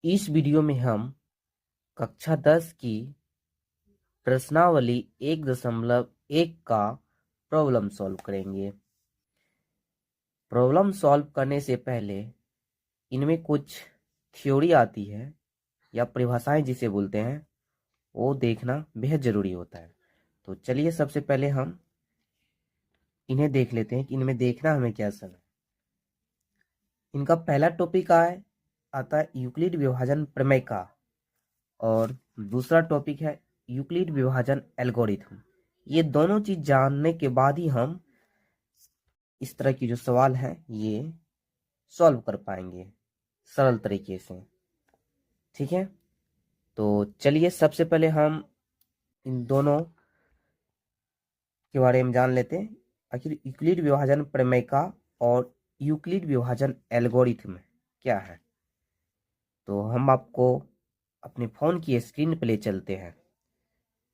इस वीडियो में हम कक्षा 10 की प्रश्नावली 1.1 का प्रॉब्लम सॉल्व करेंगे। प्रॉब्लम सॉल्व करने से पहले इनमें कुछ थ्योरी आती है या परिभाषाएं जिसे बोलते हैं वो देखना बेहद ज़रूरी होता है। तो चलिए सबसे पहले हम इन्हें देख लेते हैं कि इनमें देखना हमें क्या सब है। इनका पहला टॉपिक आता है यूक्लिड विभाजन प्रमेय का, और दूसरा टॉपिक है यूक्लिड विभाजन एल्गोरिथम। ये दोनों चीज जानने के बाद ही हम इस तरह की जो सवाल है ये सॉल्व कर पाएंगे सरल तरीके से। ठीक है, तो चलिए सबसे पहले हम इन दोनों के बारे में जान लेते हैं। आखिर यूक्लिड विभाजन प्रमेय का और यूक्लिड विभाजन एल्गोरिथम क्या है। तो हम आपको अपने फ़ोन की स्क्रीन पर ले चलते हैं।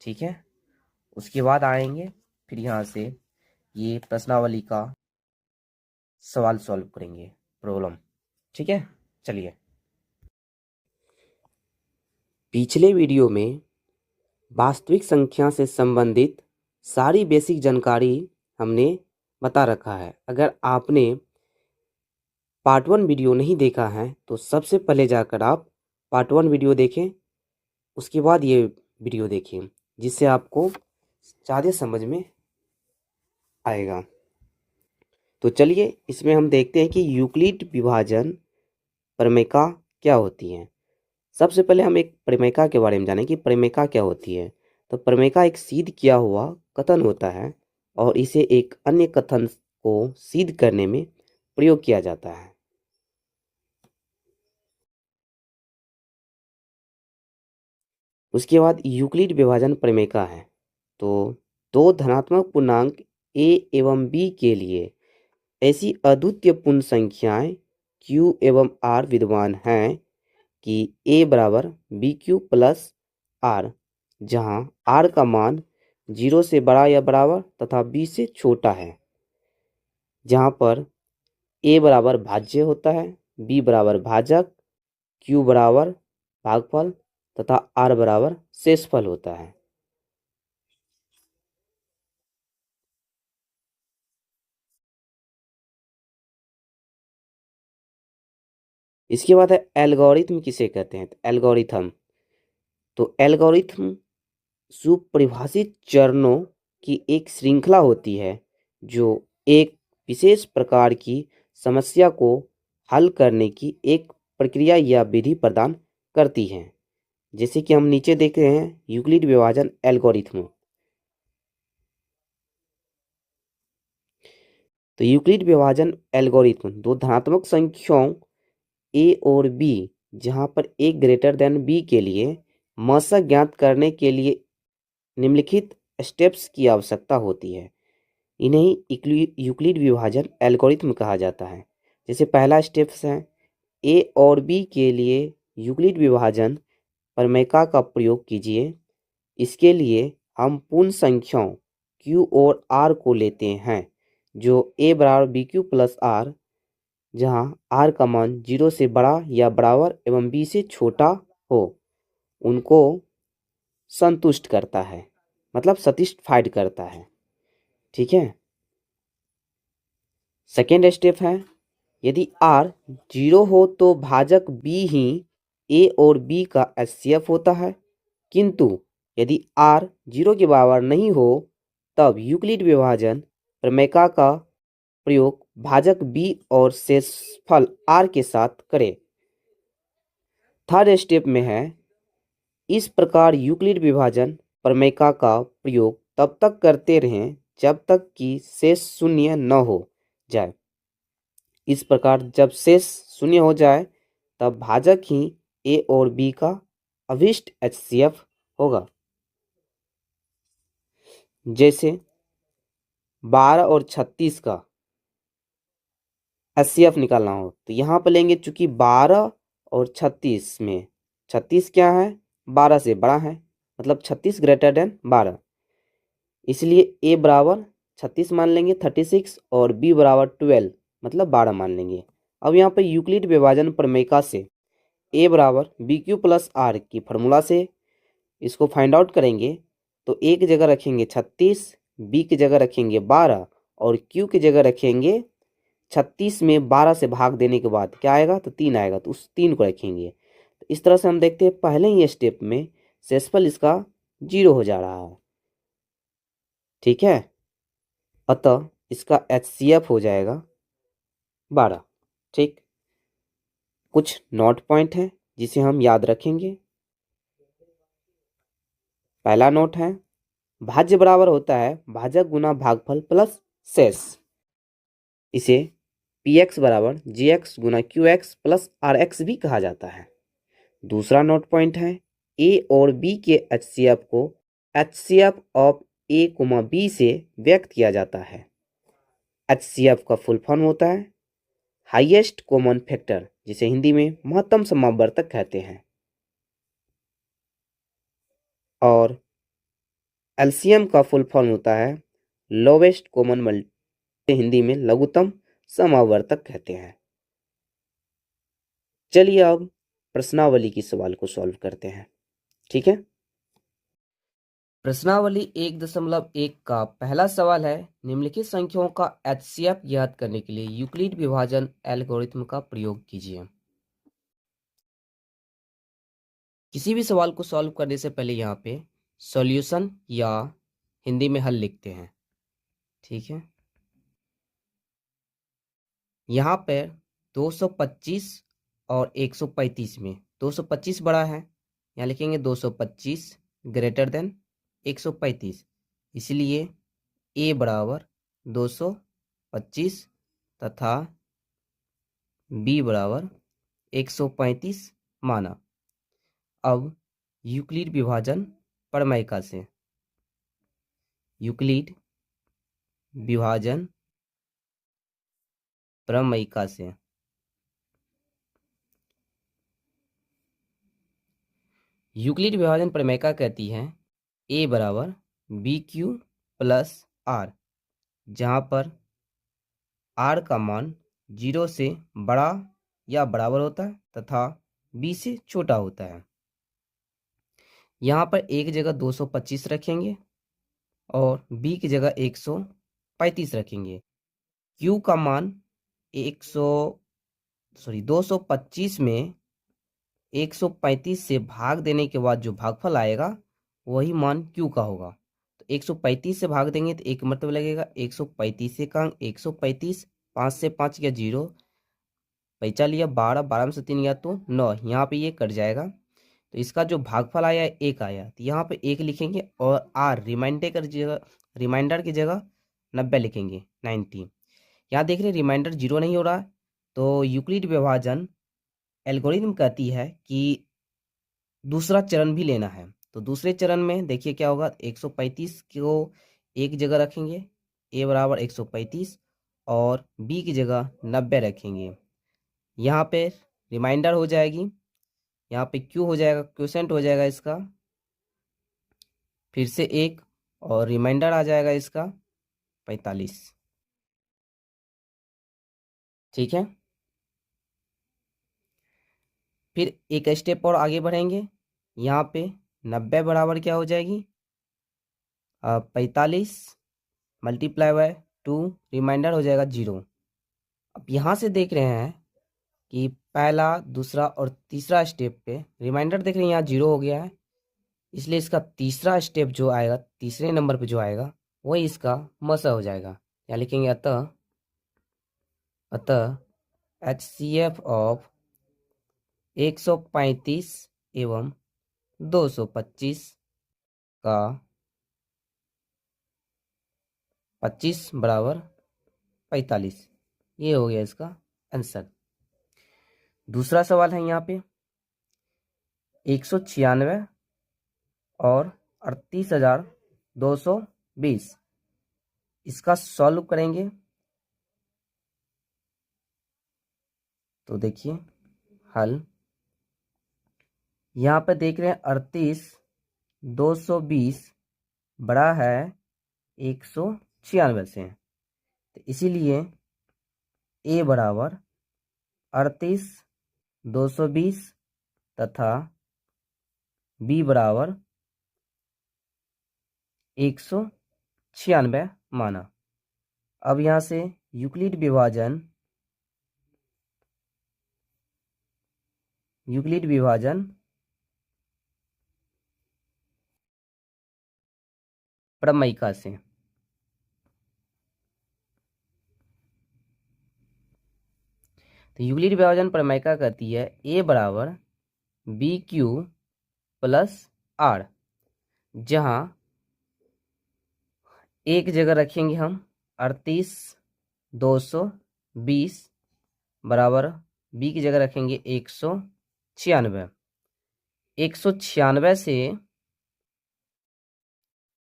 ठीक है, उसके बाद आएंगे फिर यहाँ से ये प्रश्नावली का सवाल सॉल्व करेंगे, प्रॉब्लम। ठीक है, चलिए। पिछले वीडियो में वास्तविक संख्या से संबंधित सारी बेसिक जानकारी हमने बता रखा है। अगर आपने पार्ट 1 वीडियो नहीं देखा है तो सबसे पहले जाकर आप पार्ट 1 वीडियो देखें, उसके बाद ये वीडियो देखें, जिससे आपको ज़्यादा समझ में आएगा। तो चलिए इसमें हम देखते हैं कि यूक्लिड विभाजन प्रमेयिका क्या होती है। सबसे पहले हम एक प्रमेयिका के बारे में जानें कि प्रमेयिका क्या होती है। तो प्रमेयिका एक सिद्ध किया हुआ कथन होता है और इसे एक अन्य कथन को सिद्ध करने में प्रयोग किया जाता है। उसके बाद यूक्लिड विभाजन प्रमेयिका है। तो दो धनात्मक पूर्णांक a एवं b के लिए ऐसी अद्वितीय पूर्ण संख्याएं q एवं r विद्यमान हैं कि a बराबर बी क्यू प्लस आर, जहाँ r का मान 0 से बड़ा या बराबर तथा b से छोटा है, जहाँ पर a बराबर भाज्य होता है, b बराबर भाजक, q बराबर भागफल तथा r बराबर शेषफल होता है। इसके बाद है एल्गोरिथम किसे कहते हैं। तो एल्गोरिथम सुपरिभाषित चरणों की एक श्रृंखला होती है जो एक विशेष प्रकार की समस्या को हल करने की एक प्रक्रिया या विधि प्रदान करती है। जैसे कि हम नीचे देख रहे हैं यूक्लिड विभाजन एल्गोरिथम। तो यूक्लिड विभाजन एल्गोरिथम दो धनात्मक संख्याओं a और b, जहां पर a ग्रेटर देन b के लिए मशक ज्ञात करने के लिए निम्नलिखित स्टेप्स की आवश्यकता होती है। इन्हें यूक्लिड विभाजन एल्गोरिथम कहा जाता है। जैसे पहला स्टेप्स है a और b के लिए यूक्लिड विभाजन प्रमेयिका का प्रयोग कीजिए। इसके लिए हम पूर्ण संख्याओं q और r को लेते हैं, जो a बराबर बी क्यू प्लस आर, जहाँ r का मान 0 से बड़ा या बराबर एवं b से छोटा हो, उनको संतुष्ट करता है, मतलब सेटिस्फाइड करता है। ठीक है। सेकेंड स्टेप है यदि r 0 हो तो भाजक b ही a और b का एचसीएफ होता है, किंतु यदि r 0 के बराबर नहीं हो तब यूक्लिड विभाजन प्रमेयिका का प्रयोग भाजक b और शेषफल r के साथ करें। थर्ड स्टेप में है इस प्रकार यूक्लिड विभाजन प्रमेयिका का प्रयोग तब तक करते रहें जब तक कि शेष शून्य न हो जाए। इस प्रकार जब शेष शून्य हो जाए तब भाजक ही a और b का अभिष्ट एचसीएफ होगा। जैसे 12 और 36 का एचसीएफ निकालना हो तो यहाँ पर लेंगे, चूंकि 12 और 36 में 36 क्या है, 12 से बड़ा है, मतलब 36 ग्रेटर देन 12, इसलिए a बराबर 36 मान लेंगे 36 और b बराबर 12 मतलब 12 मान लेंगे। अब यहाँ पर यूक्लिड विभाजन प्रमेयिका से ए बराबर बी क्यू प्लस आर की फार्मूला से इसको फाइंड आउट करेंगे तो ए की जगह रखेंगे 36, बी की जगह रखेंगे 12 और क्यू की जगह रखेंगे 36 में 12 से भाग देने के बाद क्या आएगा तो 3 आएगा, तो उस 3 को रखेंगे। तो इस तरह से हम देखते हैं पहले ही स्टेप में शेषफल इसका 0 हो जा रहा है। ठीक है, अतः इसका HCF हो जाएगा 12। ठीक, कुछ नोट पॉइंट है जिसे हम याद रखेंगे। पहला नोट है भाज्य बराबर होता है भाजक गुना भागफल प्लस शेष। इसे px बराबर gx गुना qx प्लस rx भी कहा जाता है। दूसरा नोट पॉइंट है a और b के HCF को HCF ऑफ a, b से व्यक्त किया जाता है। HCF का फुल फॉर्म होता है हाईएस्ट कॉमन फैक्टर, जिसे हिंदी में महत्तम समावर्तक कहते हैं। और एलसीएम का फुल फॉर्म होता है लोवेस्ट कॉमन मल्टीप्लाई, हिंदी में लघुत्तम समावर्तक कहते हैं। चलिए अब प्रश्नावली की सवाल को सॉल्व करते हैं। ठीक है, प्रश्नावली 1.1 का पहला सवाल है निम्नलिखित संख्याओं का HCF ज्ञात करने के लिए यूक्लिड विभाजन एल्गोरिथ्म का प्रयोग कीजिए। किसी भी सवाल को सॉल्व करने से पहले यहाँ पे सॉल्यूशन या हिंदी में हल लिखते हैं। ठीक है, यहाँ पे 225 और 135 में 225 बड़ा है, यहाँ लिखेंगे 225 ग्रेटर देन 135, इसलिए a बराबर 225 तथा b बराबर 135 माना। अब यूक्लिड विभाजन प्रमेय से यूक्लिड विभाजन प्रमेय से यूक्लिड विभाजन प्रमेय कहती है a बराबर बी क्यू प्लस आर, जहाँ पर r का मान 0 से बड़ा या बराबर होता है तथा b से छोटा होता है। यहाँ पर a की जगह 225 रखेंगे और b की जगह 135 रखेंगे। q का मान 225 में 135 से भाग देने के बाद जो भागफल आएगा वही मान q का होगा। तो 135 से भाग देंगे तो एक मतलब लगेगा 135 से का 135, 5 से 5 गया 0, पैंचा लिया 12, 12 में से 3 गया तो 9, यहाँ पे ये कट जाएगा। तो इसका जो भागफल आया 1 आया, तो यहाँ पे 1 लिखेंगे और r रिमाइंडर की जगह 90 लिखेंगे 90। यहाँ देख रहे रिमाइंडर 0 नहीं हो रहा है, तो यूक्लिड विभाजन एल्गोरिथम कहती है कि दूसरा चरण भी लेना है। तो दूसरे चरण में देखिए क्या होगा, 135 को एक जगह रखेंगे, a बराबर 135 और b की जगह 90 रखेंगे। यहाँ पे रिमाइंडर हो जाएगी, यहाँ पे q हो जाएगा, क्वोशेंट हो जाएगा इसका फिर से 1 और रिमाइंडर आ जाएगा इसका 45। ठीक है, फिर एक स्टेप और आगे बढ़ेंगे। यहाँ पे 90 बराबर क्या हो जाएगी 45 मल्टीप्लाई बाय 2, रिमाइंडर हो जाएगा 0। अब यहाँ से देख रहे हैं कि पहला, दूसरा और तीसरा स्टेप पे रिमाइंडर देख रहे हैं यहाँ 0 हो गया है, इसलिए इसका तीसरा स्टेप जो आएगा, तीसरे नंबर पे जो आएगा वही इसका मसा हो जाएगा। यहाँ लिखेंगे अतः HCF ऑफ 135 एवं 225 का 25 बराबर 45, ये हो गया इसका आंसर। दूसरा सवाल है यहाँ पे 196 और 38,220, इसका सॉल्व करेंगे तो देखिए हल। यहाँ पे देख रहे हैं 38,220 बड़ा है 196 से, तो इसीलिए a बराबर 38,220 तथा b बराबर 196 माना। अब यहाँ से यूक्लिड विभाजन प्रमेयिका से। तो यूक्लिड विभाजन प्रमेयिका कहती है a बराबर बी क्यू प्लस आर, जहाँ एक जगह रखेंगे हम 38,220 बराबर b की जगह रखेंगे 196। 196 से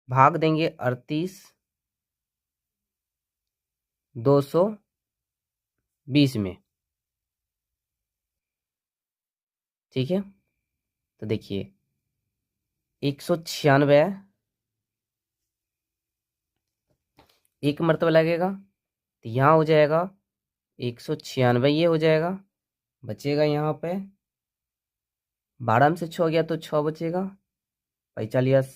भाग देंगे 38,220 में। ठीक है, तो देखिए 196 एक मरतबा लगेगा, तो यहाँ हो जाएगा 196, ये हो जाएगा, बचेगा यहाँ पे 12 में से 6 गया तो 6 बचेगा, 45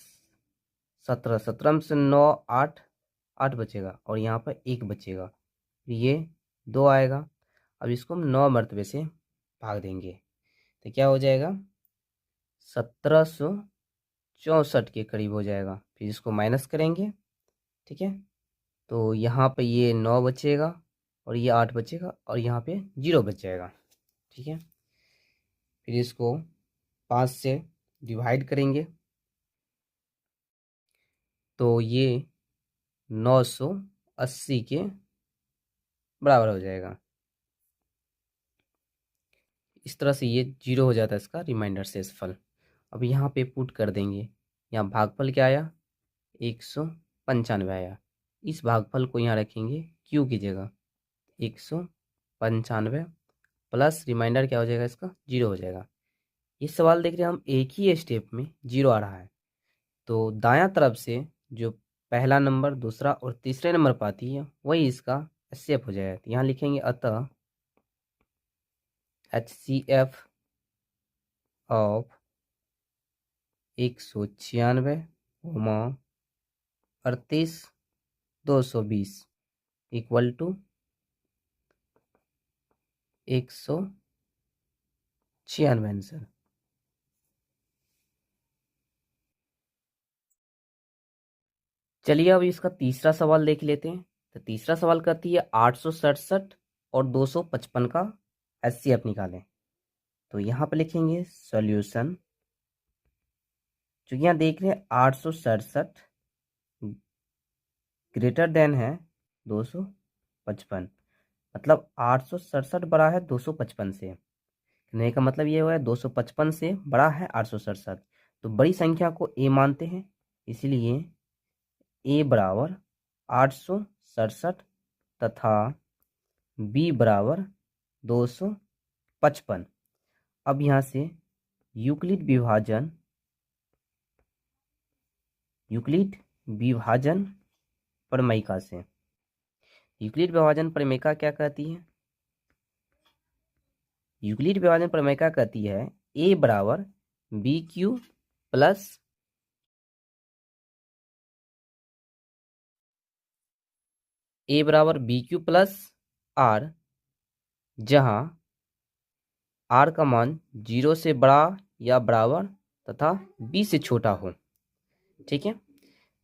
17, 17 में से 9 8 8 बचेगा, और यहाँ पर 1 बचेगा, ये 2 आएगा। अब इसको हम 9 मरतबे से भाग देंगे, तो क्या हो जाएगा 1764 के करीब हो जाएगा। फिर इसको माइनस करेंगे, ठीक है, तो यहाँ पे ये 9 बचेगा और ये 8 बचेगा और यहाँ पे 0 बच जाएगा। ठीक है, फिर इसको 5 से डिवाइड करेंगे, तो ये 980 के बराबर हो जाएगा। इस तरह से ये 0 हो जाता है इसका रिमाइंडर शेषफल। अब यहाँ पे पुट कर देंगे, यहाँ भागफल क्या आया 195 आया, इस भागफल को यहाँ रखेंगे q की जगह 195 प्लस रिमाइंडर क्या हो जाएगा इसका 0 हो जाएगा। ये सवाल देख रहे हैं हम एक ही स्टेप में 0 आ रहा है, तो दायां तरफ से जो पहला नंबर दूसरा और तीसरे नंबर पर आती है वही इसका स्टेप हो जाएगा। तो यहाँ लिखेंगे अतः HCF of 196 38,220 equal to 196 answer. चलिए अब इसका तीसरा सवाल देख लेते हैं। तो तीसरा सवाल कहती है 867 और 255 का HCF निकालें। तो यहाँ पे लिखेंगे सॉल्यूशन, चूंकि यहाँ देख रहे हैं 867 ग्रेटर देन है 255, मतलब 867 बड़ा है 255 से। कहने का मतलब ये हुआ है 255 से बड़ा है 867, तो बड़ी संख्या को a मानते हैं, इसलिए a बराबर 867 तथा b बराबर 255। अब यहाँ से यूक्लिड विभाजन प्रमेयिका से। यूक्लिड विभाजन प्रमेयिका क्या कहती है? यूक्लिड विभाजन प्रमेयिका कहती है a बराबर बी क्यू प्लस आर, जहां आर का मान 0 से बड़ा या बराबर तथा b से छोटा हो। ठीक है,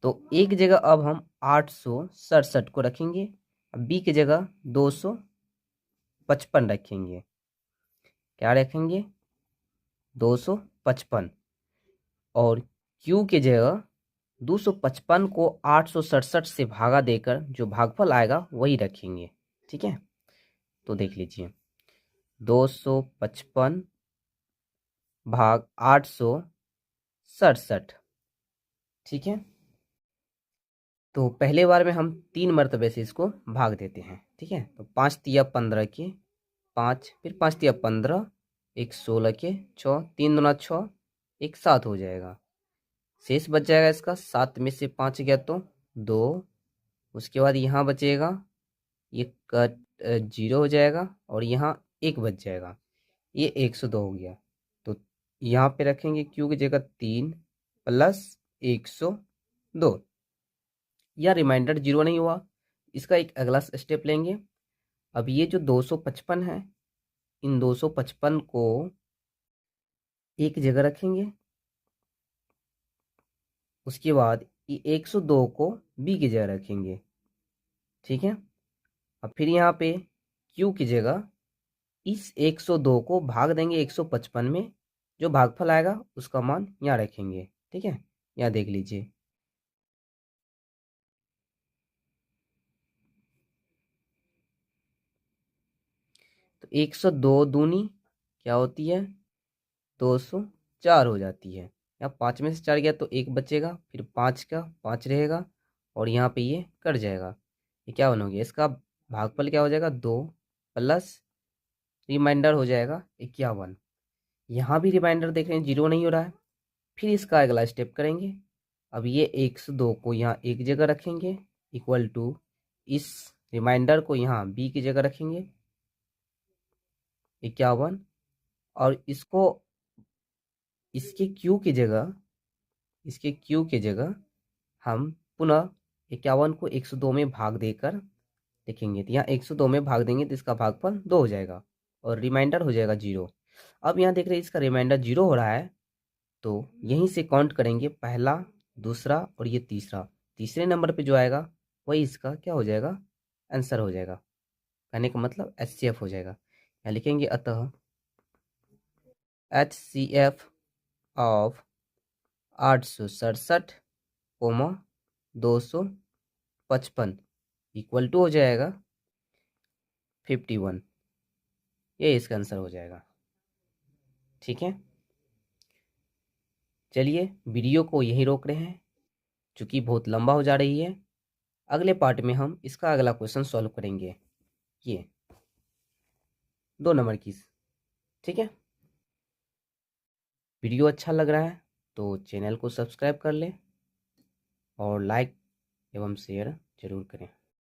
तो एक जगह अब हम 867 को रखेंगे, b की जगह 255 रखेंगे। क्या रखेंगे 255, और q की जगह 255 को 867 से भागा देकर जो भागफल आएगा वही रखेंगे। ठीक है, तो देख लीजिए 255 भाग 867। ठीक है, तो पहले बार में हम 3 मरतबे से इसको भाग देते हैं। ठीक है, तो 5 तिया 15 के 5, फिर 5 तिया 15, 1 16 के 6, 3 दूना 6, 1 7 हो जाएगा। शेष बच जाएगा इसका 7 में से 5 गया तो 2, उसके बाद यहाँ बचेगा ये कट 0 हो जाएगा और यहाँ 1 बच जाएगा, ये 102 हो गया। तो यहाँ पे रखेंगे क्यू की जगह 3 प्लस 102। यह रिमाइंडर जीरो नहीं हुआ, इसका एक अगला स्टेप लेंगे। अब ये जो 255 है, इन 255 को एक जगह रखेंगे। उसके बाद ये 102 को बी की जगह रखेंगे। ठीक है। अब फिर यहाँ पे क्यू की जगह इस 102 को भाग देंगे 155 में, जो भागफल आएगा उसका मान यहाँ रखेंगे। ठीक है, यहाँ देख लीजिए। तो 102 दूनी क्या होती है, 204 हो जाती है। यहाँ 5 में से 4 गया तो 1 बचेगा, फिर 5 का 5 रहेगा और यहाँ पे ये कट जाएगा। ये क्या बनोगे, इसका भागफल क्या हो जाएगा, 2 प्लस रिमाइंडर हो जाएगा 51। यहाँ भी रिमाइंडर देख रहे हैं जीरो नहीं हो रहा है। फिर इसका अगला स्टेप करेंगे। अब ये 102 को यहाँ एक जगह रखेंगे इक्वल टू इस रिमाइंडर को यहाँ बी की जगह रखेंगे 51, और इसको इसके क्यू की जगह हम पुनः 51 को 102 में भाग देकर लिखेंगे। तो यहाँ 102 में भाग देंगे तो इसका भागफल 2 हो जाएगा और रिमाइंडर हो जाएगा 0। अब यहाँ देख रहे हैं इसका रिमाइंडर 0 हो रहा है, तो यहीं से काउंट करेंगे, पहला, दूसरा और ये तीसरा। तीसरे नंबर पे जो आएगा वही इसका क्या हो जाएगा, आंसर हो जाएगा। कहने का मतलब HCF हो जाएगा। यहाँ लिखेंगे अतः HCF ऑफ 867, 255 इक्वल टू हो जाएगा 51। ये इसका आंसर हो जाएगा। ठीक है, चलिए वीडियो को यहीं रोक रहे हैं, चूँकि बहुत लंबा हो जा रही है। अगले पार्ट में हम इसका अगला क्वेश्चन सॉल्व करेंगे, ये 2 नंबर की। ठीक है, वीडियो अच्छा लग रहा है तो चैनल को सब्सक्राइब कर लें और लाइक एवं शेयर जरूर करें।